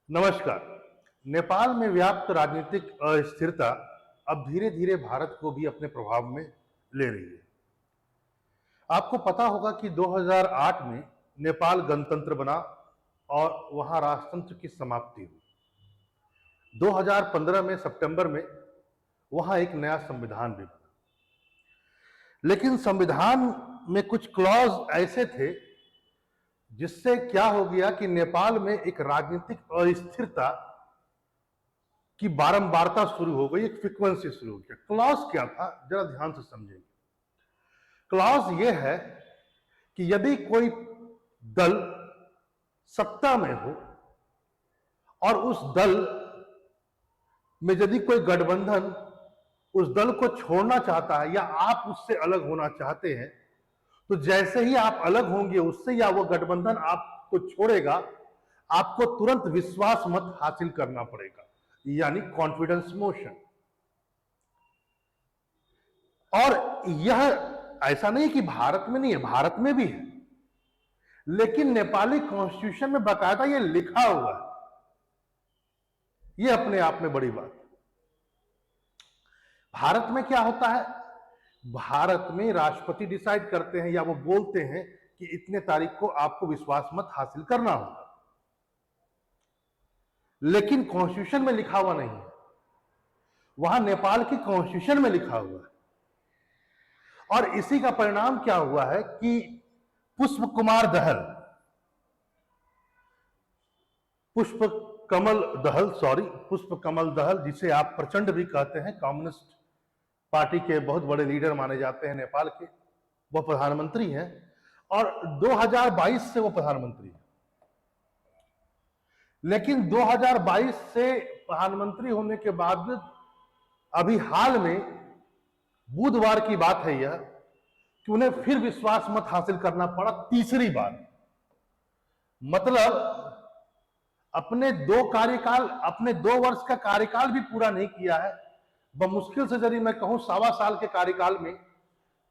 नमस्कार। नेपाल में व्याप्त राजनीतिक अस्थिरता अब धीरे धीरे भारत को भी अपने प्रभाव में ले रही है। आपको पता होगा कि 2008 में नेपाल गणतंत्र बना और वहां राजतंत्र की समाप्ति हुई। 2015 में सितंबर में वहां एक नया संविधान भी बना, लेकिन संविधान में कुछ क्लॉज ऐसे थे जिससे क्या हो गया कि नेपाल में एक राजनीतिक अस्थिरता की बारंबारता शुरू हो गई, एक फ्रीक्वेंसी शुरू हो गया। क्लॉज क्या था, जरा ध्यान से समझेंगे। क्लॉज यह है कि यदि कोई दल सत्ता में हो और उस दल में यदि कोई गठबंधन उस दल को छोड़ना चाहता है या आप उससे अलग होना चाहते हैं, तो जैसे ही आप अलग होंगे उससे या वो गठबंधन आपको छोड़ेगा, आपको तुरंत विश्वास मत हासिल करना पड़ेगा, यानी कॉन्फिडेंस मोशन। और यह ऐसा नहीं कि भारत में नहीं है, भारत में भी है, लेकिन नेपाली कॉन्स्टिट्यूशन में बाकायदा यह लिखा हुआ है। यह अपने आप में बड़ी बात है। भारत में क्या होता है, भारत में राष्ट्रपति डिसाइड करते हैं या वो बोलते हैं कि इतने तारीख को आपको विश्वास मत हासिल करना होगा, लेकिन कॉन्स्टिट्यूशन में लिखा हुआ नहीं है। वहां नेपाल की कॉन्स्टिट्यूशन में लिखा हुआ है। और इसी का परिणाम क्या हुआ है कि पुष्प कमल दहल, जिसे आप प्रचंड भी कहते हैं, कम्युनिस्ट पार्टी के बहुत बड़े लीडर माने जाते हैं नेपाल के, वह प्रधानमंत्री हैं और 2022 से वो प्रधानमंत्री हैं। लेकिन 2022 से प्रधानमंत्री होने के बाद अभी हाल में बुधवार की बात है यह कि उन्हें फिर विश्वास मत हासिल करना पड़ा तीसरी बार। मतलब अपने 2 वर्ष का कार्यकाल भी पूरा नहीं किया है। बमुश्किल से यदि मैं कहूं 1.25 साल के कार्यकाल में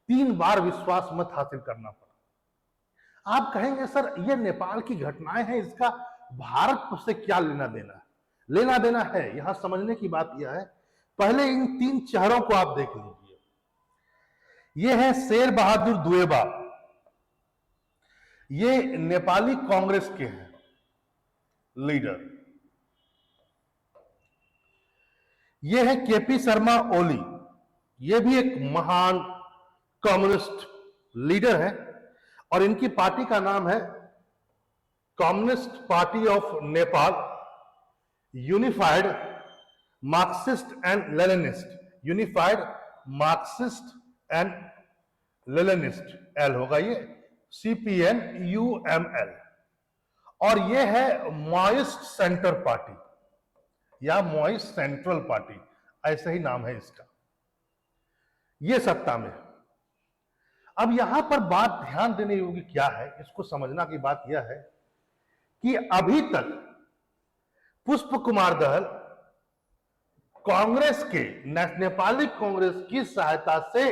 3 बार विश्वास मत हासिल करना पड़ा। आप कहेंगे सर ये नेपाल की घटनाएं हैं, इसका भारत से क्या लेना देना है? लेना देना है। यहां समझने की बात यह है, पहले इन 3 चेहरों को आप देख लीजिए। ये है शेर बहादुर दुएबा, ये नेपाली कांग्रेस के हैं लीडर। ये है केपी शर्मा ओली, ये भी एक महान कम्युनिस्ट लीडर है और इनकी पार्टी का नाम है communist party of Nepal unified Marxist and Leninist. Unified Marxist and Leninist, L होगा ये, CPN-UML। और ये है माओइस्ट सेंटर पार्टी या माओइस्ट सेंट्रल पार्टी, ऐसा ही नाम है इसका। ये सत्ता में। अब यहां पर बात ध्यान देने योग्य क्या है, इसको समझना की बात यह है कि अभी तक पुष्प कुमार दहल कांग्रेस के, नेपाली कांग्रेस की सहायता से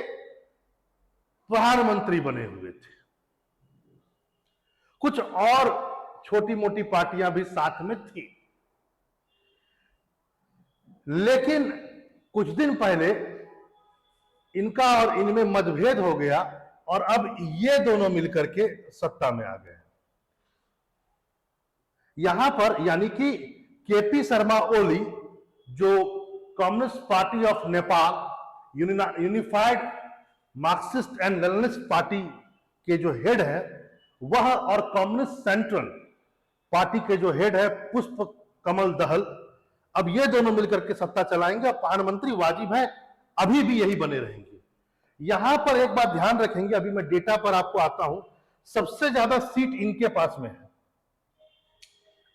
प्रधानमंत्री बने हुए थे। कुछ और छोटी मोटी पार्टियां भी साथ में थी, लेकिन कुछ दिन पहले इनका और इनमें मतभेद हो गया और अब ये दोनों मिलकर के सत्ता में आ गए। यहां पर यानी कि केपी शर्मा ओली, जो communist party of Nepal unified Marxist and Leninist party के जो हेड है वह, और कम्युनिस्ट सेंट्रल पार्टी के जो हेड है पुष्प कमल दहल, अब ये दोनों मिलकर के सत्ता चलाएंगे और प्रधानमंत्री वाजिब है, अभी भी यही बने रहेंगे। यहां पर एक बात ध्यान रखेंगे, अभी मैं डेटा पर आपको आता हूं, सबसे ज्यादा सीट इनके पास में है,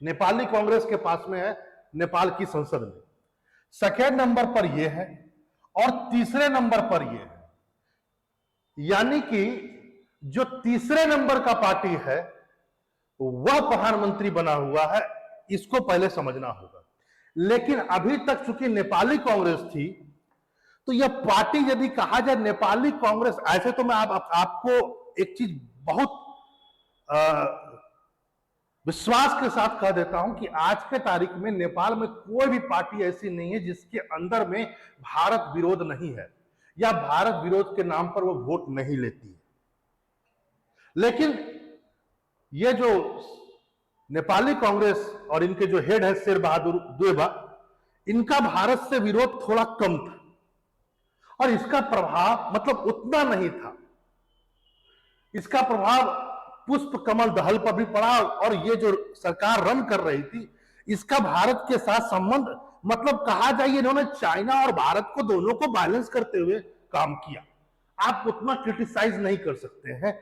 नेपाली कांग्रेस के पास में है नेपाल की संसद में। सेकेंड नंबर पर यह है और तीसरे नंबर पर यह है। यानी कि जो तीसरे नंबर का पार्टी है वह प्रधानमंत्री बना हुआ है, इसको पहले समझना होगा। लेकिन अभी तक चूंकि नेपाली कांग्रेस थी, तो यह पार्टी यदि कहा जाए नेपाली कांग्रेस, ऐसे तो मैं आपको एक चीज बहुत विश्वास के साथ कह देता हूं कि आज के तारीख में नेपाल में कोई भी पार्टी ऐसी नहीं है जिसके अंदर में भारत विरोध नहीं है या भारत विरोध के नाम पर वो वोट नहीं लेती है। लेकिन ये जो नेपाली कांग्रेस और इनके जो हेड है शेर बहादुर देउबा, इनका भारत से विरोध थोड़ा कम था और इसका प्रभाव मतलब उतना नहीं था। इसका प्रभाव पुष्प कमल दहल पर भी पड़ा और ये जो सरकार रन कर रही थी इसका भारत के साथ संबंध मतलब कहा जाए इन्होंने चाइना और भारत को दोनों को बैलेंस करते हुए काम किया। आप उतना क्रिटिसाइज नहीं कर सकते हैं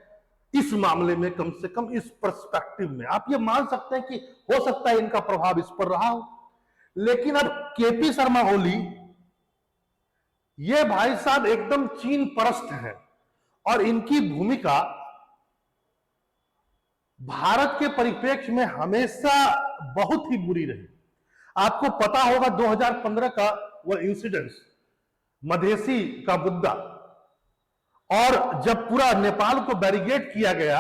इस मामले में, कम से कम इस पर्सपेक्टिव में आप ये मान सकते हैं कि हो सकता है इनका प्रभाव इस पर रहा हो। लेकिन अब केपी शर्मा ओली ये भाई साहब एकदम चीन परस्त हैं और इनकी भूमिका भारत के परिप्रेक्ष्य में हमेशा बहुत ही बुरी रही। आपको पता होगा 2015 का वह इंसिडेंस, मधेसी का मुद्दा, और जब पूरा नेपाल को बैरिकेड किया गया,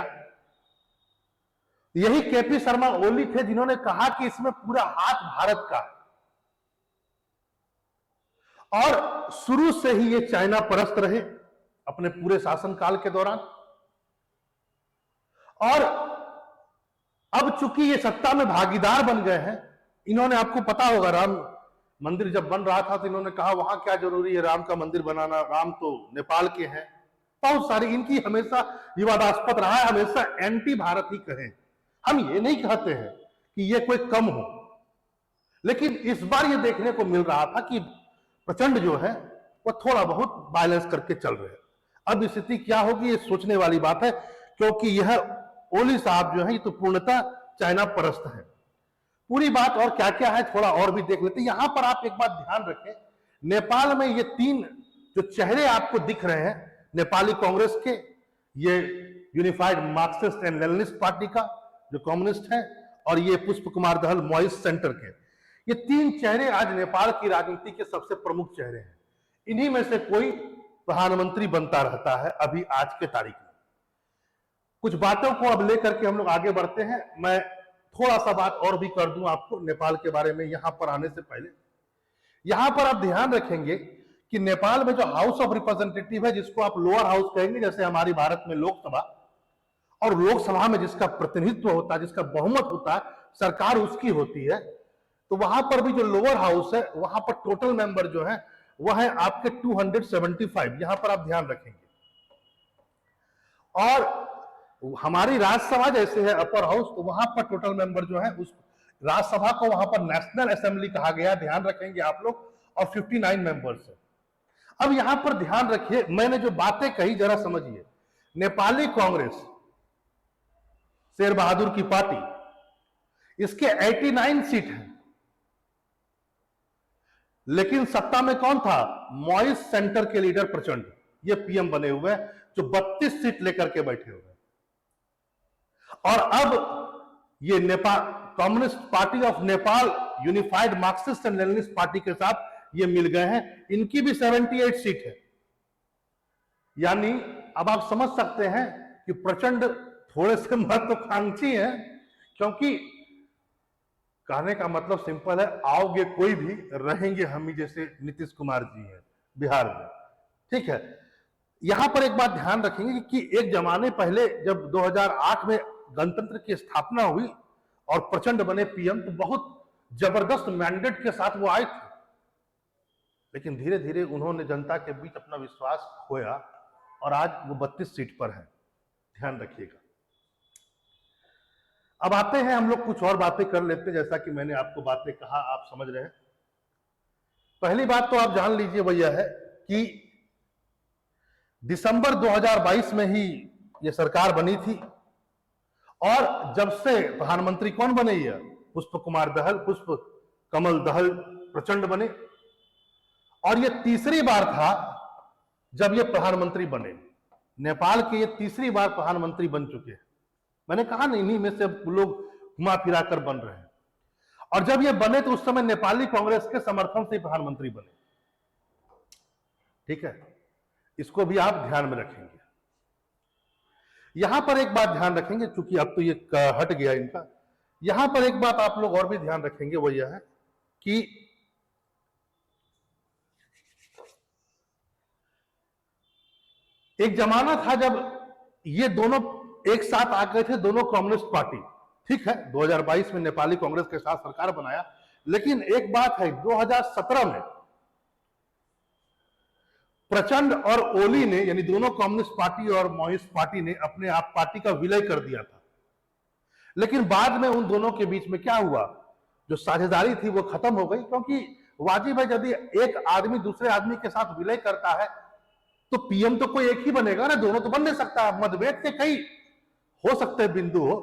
यही केपी शर्मा ओली थे जिन्होंने कहा कि इसमें पूरा हाथ भारत का है। और शुरू से ही ये चाइना परस्त रहे अपने पूरे शासनकाल के दौरान। और अब चूंकि ये सत्ता में भागीदार बन गए हैं, इन्होंने, आपको पता होगा राम मंदिर जब बन रहा था तो इन्होंने कहा वहां क्या जरूरी है राम का मंदिर बनाना, राम तो नेपाल के हैं। बहुत सारी इनकी हमेशा विवादास्पद रहा है, हमेशा एंटी भारत ही कहें। हम ये नहीं कहते हैं कि ये कोई कम हो, लेकिन इस बार ये देखने को मिल रहा था कि प्रचंड जो है वो थोड़ा बहुत बैलेंस करके चल रहे हैं। अब स्थिति क्या होगी ये सोचने वाली बात है, क्योंकि यह ओली साहब जो है ये तो पूर्णतः चाइना परस्त है। पूरी बात और क्या क्या है थोड़ा और भी देख लेते हैं। यहां पर आप एक बात ध्यान रखें, नेपाल में ये तीन जो चेहरे आपको दिख रहे हैं नेपाली कांग्रेस के, ये unified Marxist and Leninist party का जो कम्युनिस्ट है, और ये पुष्प कुमार दहल मॉइस्ट सेंटर के, ये तीन चेहरे आज नेपाल की राजनीति के सबसे प्रमुख चेहरे हैं। इन्हीं में से कोई प्रधानमंत्री बनता रहता है अभी आज के तारीख में। कुछ बातों को अब लेकर के हम लोग आगे बढ़ते हैं। मैं थोड़ा सा बात और भी कर दूं आपको नेपाल के बारे में यहां पर आने से पहले। यहां पर आप ध्यान रखेंगे कि नेपाल में जो हाउस ऑफ रिप्रेजेंटेटिव है, जिसको आप लोअर हाउस कहेंगे, जैसे हमारी भारत में लोकसभा, और लोकसभा में जिसका प्रतिनिधित्व होता है, जिसका बहुमत होता है, सरकार उसकी होती है, तो वहां पर भी जो लोअर हाउस है वहां पर टोटल मेंबर जो है वह है आपके 275। यहां पर आप ध्यान रखेंगे। और हमारी राज्यसभा जैसे है अपर हाउस, तो वहां पर टोटल मेंबर जो है उस राज्यसभा को वहां पर नेशनल असेंबली कहा गया, ध्यान रखेंगे आप लोग, और 59 मेंबर्स है। अब यहां पर ध्यान रखिए, मैंने जो बातें कही जरा समझिए। नेपाली कांग्रेस शेर बहादुर की पार्टी, इसके 89 सीट है, लेकिन सत्ता में कौन था? मॉइस्ट सेंटर के लीडर प्रचंड, ये पीएम बने हुए हैं, जो 32 सीट लेकर के बैठे हुए हैं। और अब ये Nepal communist party of Nepal unified Marxist and Leninist party के साथ ये मिल गए हैं, इनकी भी 78 सीट है। यानी अब आप समझ सकते हैं कि प्रचंड थोड़े से महत्वाकांक्षी हैं, क्योंकि कहने का मतलब सिंपल है, आओगे कोई भी, रहेंगे हम ही, जैसे नीतीश कुमार जी हैं बिहार में। ठीक है, यहां पर एक बात ध्यान रखेंगे कि एक जमाने पहले जब 2008 में गणतंत्र की स्थापना हुई और प्रचंड बने पीएम, तो बहुत जबरदस्त मैंडेट के साथ वो आए थे, लेकिन धीरे धीरे उन्होंने जनता के बीच अपना विश्वास खोया और आज वो 32 सीट पर है। ध्यान रखिएगा। अब आते हैं हम लोग कुछ और बातें कर लेते हैं, जैसा कि मैंने आपको बातें कहा, आप समझ रहे हैं। पहली बात तो आप जान लीजिए वो यह है कि दिसंबर 2022 में ही ये सरकार बनी थी, और जब से प्रधानमंत्री कौन बने? ये पुष्प कुमार दहल, पुष्प कमल दहल प्रचंड बने, और ये तीसरी बार था जब ये प्रधानमंत्री बने। नेपाल के ये तीसरी बार प्रधानमंत्री बन चुके हैं। मैंने कहा ना, इन्हीं में से लोग घुमा फिरा कर बन रहे हैं। और जब ये बने तो उस समय नेपाली कांग्रेस के समर्थन से प्रधानमंत्री बने। ठीक है, इसको भी आप ध्यान में रखेंगे। यहां पर एक बात ध्यान रखेंगे, चूंकि अब तो ये हट गया इनका, यहां पर एक बात आप लोग और भी ध्यान रखेंगे, वो यह है कि एक जमाना था जब ये दोनों एक साथ आ गए थे, दोनों कम्युनिस्ट पार्टी। ठीक है, 2022 में नेपाली कांग्रेस के साथ सरकार बनाया, लेकिन एक बात है, 2017 में प्रचंड और ओली ने, यानी दोनों कम्युनिस्ट पार्टी और माओइस्ट पार्टी ने अपने आप पार्टी का विलय कर दिया था। लेकिन बाद में उन दोनों के बीच में क्या हुआ, जो साझेदारी थी वो खत्म हो गई, क्योंकि वाजिब है, यदि एक आदमी दूसरे आदमी के साथ विलय करता है तो पीएम तो कोई एक ही बनेगा ना, दोनों तो बन नहीं सकता। मतभेद के कई हो सकते हैं बिंदु हो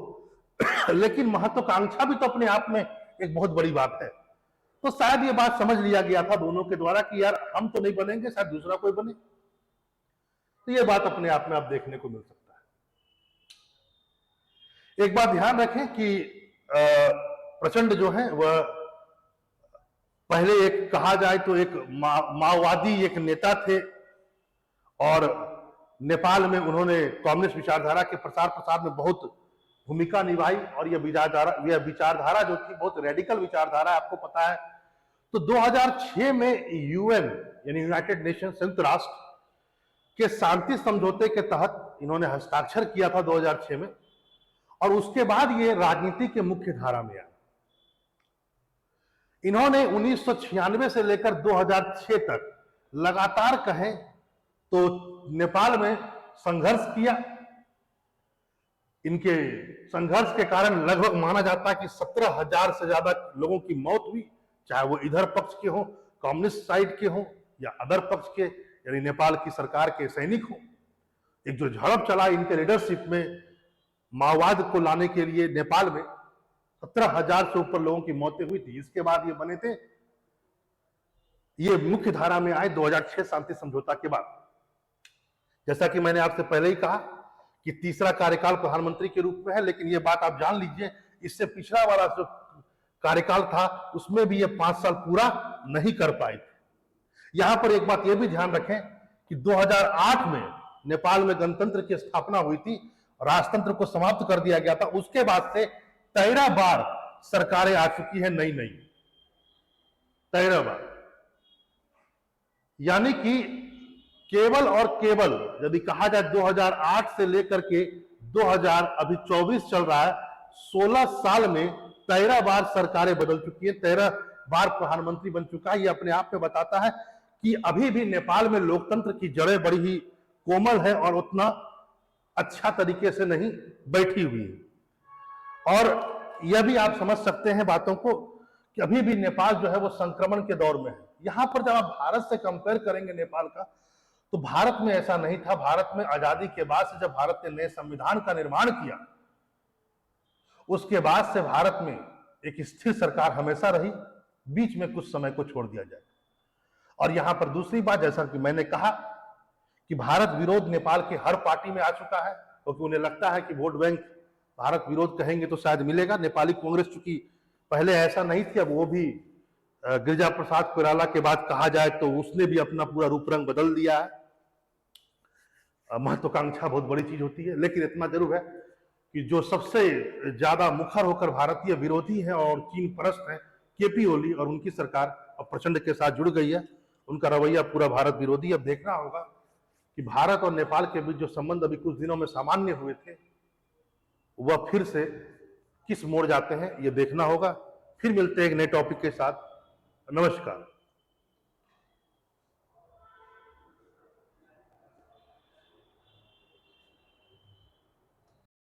लेकिन महत्वाकांक्षा भी तो अपने आप में एक बहुत बड़ी बात है। तो शायद ये बात समझ लिया गया था दोनों के द्वारा कि यार हम तो नहीं बनेंगे, शायद दूसरा कोई बने। तो ये बात अपने आप में आप देखने को मिल सकता है। एक बात ध्यान रखें कि प्रचंड जो है वह पहले एक कहा जाए तो एक माओवादी एक नेता थे, और नेपाल में उन्होंने कम्युनिस्ट विचारधारा के प्रसार प्रसार में बहुत भूमिका निभाई, और यह विचारधारा जो थी बहुत रेडिकल विचारधारा, आपको पता है। तो 2006 में यूएन यानी यूनाइटेड नेशन, संयुक्त राष्ट्र के शांति समझौते के तहत इन्होंने हस्ताक्षर किया था 2006 में, और उसके बाद ये राजनीति के मुख्य धारा में आए। इन्होंने 1996 से लेकर 2006 तक लगातार कहें तो नेपाल में संघर्ष किया। इनके संघर्ष के कारण लगभग माना जाता है कि 17,000 से ज्यादा लोगों की मौत हुई, चाहे वो इधर पक्ष के हों, कम्युनिस्ट साइड के हों, या अदर पक्ष के यानी नेपाल की सरकार के सैनिक हों। एक जो झड़प चला इनके लीडरशिप में माओवाद को लाने के लिए नेपाल में, 17,000 से ऊपर लोगों की मौतें हुई थी। इसके बाद ये बने थे, ये मुख्य धारा में आए 2006 शांति समझौता के बाद। जैसा कि मैंने आपसे पहले ही कहा कि तीसरा कार्यकाल प्रधानमंत्री के रूप में है, लेकिन ये बात आप जान लीजिए, इससे पिछला वाला जो कार्यकाल था उसमें भी ये 5 साल पूरा नहीं कर पाए थे। यहां पर एक बात यह भी ध्यान रखें कि 2008 में नेपाल में गणतंत्र की स्थापना हुई थी, राजतंत्र को समाप्त कर दिया गया था। उसके बाद से 13 बार सरकारें आ चुकी है, नई नई 13 बार। यानी कि केवल और केवल यदि कहा जाए 2008 से लेकर के 2024 चल रहा है, 16 साल में 13 बार सरकारें बदल चुकी है, 13 बार प्रधानमंत्री बन चुका है। ये अपने आप में बताता है कि अभी भी नेपाल में लोकतंत्र की जड़ें बड़ी ही कोमल है और उतना अच्छा तरीके से नहीं बैठी हुई है। और यह भी आप समझ सकते हैं बातों को कि अभी भी नेपाल जो है वो संक्रमण के दौर में है। यहां पर जब आप भारत से कंपेयर करेंगे नेपाल का, तो भारत में ऐसा नहीं था। भारत में आजादी के बाद से जब भारत ने नए संविधान का निर्माण किया, उसके बाद से भारत में एक स्थिर सरकार हमेशा रही, बीच में कुछ समय को छोड़ दिया जाए। और यहां पर दूसरी बात, जैसा कि मैंने कहा कि भारत विरोध नेपाल के हर पार्टी में आ चुका है, क्योंकि उन्हें लगता है कि वोट बैंक भारत विरोध कहेंगे तो शायद मिलेगा। नेपाली कांग्रेस चूंकि पहले ऐसा नहीं थी, अब वो भी गिरिजा प्रसाद कोइराला के बाद कहा जाए तो उसने भी अपना पूरा रूप रंग बदल दिया है। महत्वाकांक्षा बहुत बड़ी चीज होती है, लेकिन इतना जरूर है कि जो सबसे ज्यादा मुखर होकर भारतीय विरोधी है और चीन परस्त है, केपी ओली, और उनकी सरकार अब प्रचंड के साथ जुड़ गई है। उनका रवैया पूरा भारत विरोधी। अब देखना होगा कि भारत और नेपाल के बीच जो संबंध अभी कुछ दिनों में सामान्य हुए थे, वह फिर से किस मोड़ जाते हैं, ये देखना होगा। फिर मिलते हैं एक नए टॉपिक के साथ। नमस्कार।